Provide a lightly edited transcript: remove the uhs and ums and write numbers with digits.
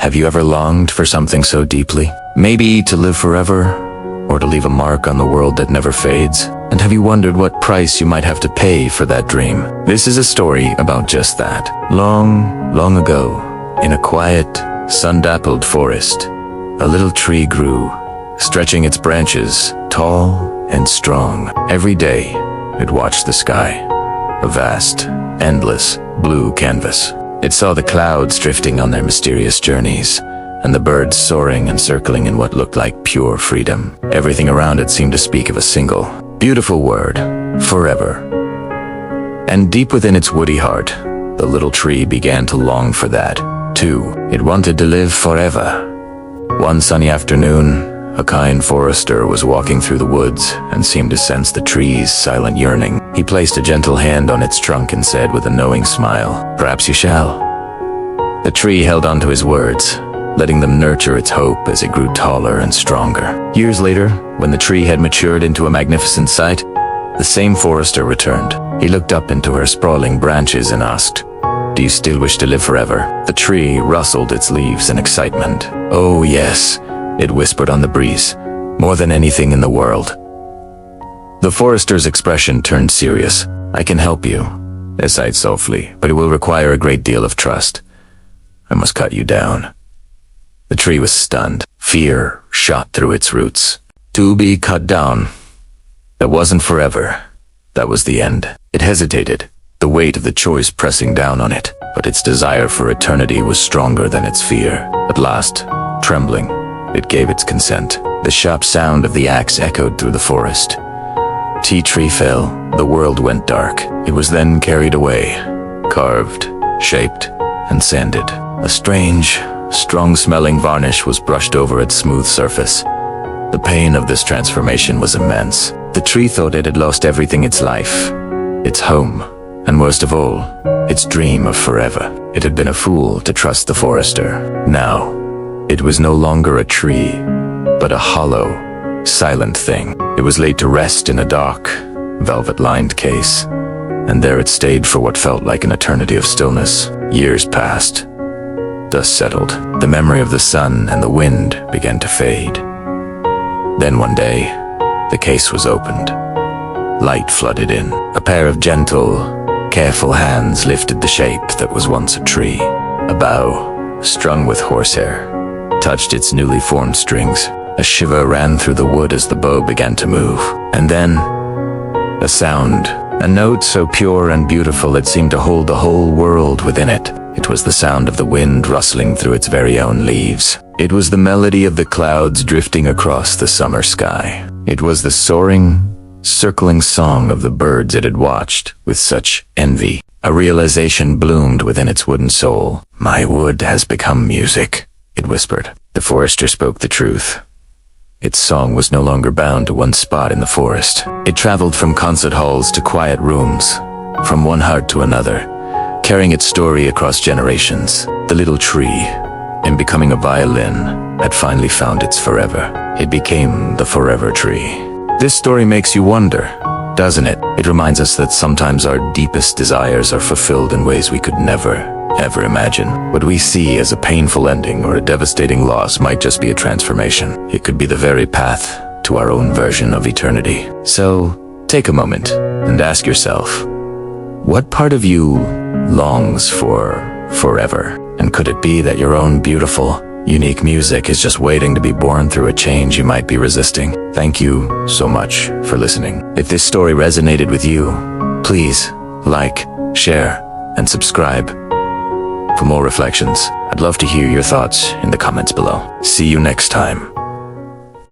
Have you ever longed for something so deeply? Maybe to live forever, or to leave a mark on the world that never fades? And have you wondered what price you might have to pay for that dream? This is a story about just that. Long, long ago, in a quiet, sun-dappled forest, a little tree grew, stretching its branches, tall and strong. Every day, it watched the sky, a vast, endless, blue canvas. It saw the clouds drifting on their mysterious journeys, and the birds soaring and circling in what looked like pure freedom. Everything around it seemed to speak of a single, beautiful word: forever. And deep within its woody heart, the little tree began to long for that, too. It wanted to live forever. One sunny afternoon, a kind forester was walking through the woods and seemed to sense the tree's silent yearning. He placed a gentle hand on its trunk and said with a knowing smile, "Perhaps you shall." The tree held on to his words, letting them nurture its hope as it grew taller and stronger. Years later, when the tree had matured into a magnificent sight, the same forester returned. He looked up into her sprawling branches and asked, "Do you still wish to live forever?" The tree rustled its leaves in excitement. "Oh yes," it whispered on the breeze, "more than anything in the world." The forester's expression turned serious. "I can help you," it sighed softly, "but it will require a great deal of trust. I must cut you down." The tree was stunned. Fear shot through its roots. To be cut down. That wasn't forever. That was the end. It hesitated, the weight of the choice pressing down on it, but its desire for eternity was stronger than its fear. At last, trembling, it gave its consent. The sharp sound of the axe echoed through the forest. Tea tree fell, the world went dark. It was then carried away, carved, shaped, and sanded. A strange, strong-smelling varnish was brushed over its smooth surface. The pain of this transformation was immense. The tree thought it had lost everything: its life, its home, and worst of all, its dream of forever. It had been a fool to trust the forester. Now, it was no longer a tree, but a hollow, silent thing. It was laid to rest in a dark, velvet-lined case, and there it stayed for what felt like an eternity of stillness. Years passed. Dust settled. The memory of the sun and the wind began to fade. Then one day, the case was opened. Light flooded in. A pair of gentle, careful hands lifted the shape that was once a tree. A bow, strung with horsehair, touched its newly formed strings. A shiver ran through the wood as the bow began to move. And then, a sound, a note so pure and beautiful it seemed to hold the whole world within it. It was the sound of the wind rustling through its very own leaves. It was the melody of the clouds drifting across the summer sky. It was the soaring, circling song of the birds it had watched with such envy. A realization bloomed within its wooden soul. "My wood has become music," it whispered. The forester spoke the truth. Its song was no longer bound to one spot in the forest. It traveled from concert halls to quiet rooms, from one heart to another, carrying its story across generations. The little tree, in becoming a violin, had finally found its forever. It became the forever tree. This story makes you wonder, doesn't it? It reminds us that sometimes our deepest desires are fulfilled in ways we could never, ever imagine. What we see as a painful ending or a devastating loss might just be a transformation. It could be the very path to our own version of eternity. So, take a moment and ask yourself, what part of you longs for forever? And could it be that your own beautiful, unique music is just waiting to be born through a change you might be resisting? Thank you so much for listening. If this story resonated with you, please like, share, and subscribe. For more reflections, I'd love to hear your thoughts in the comments below. See you next time.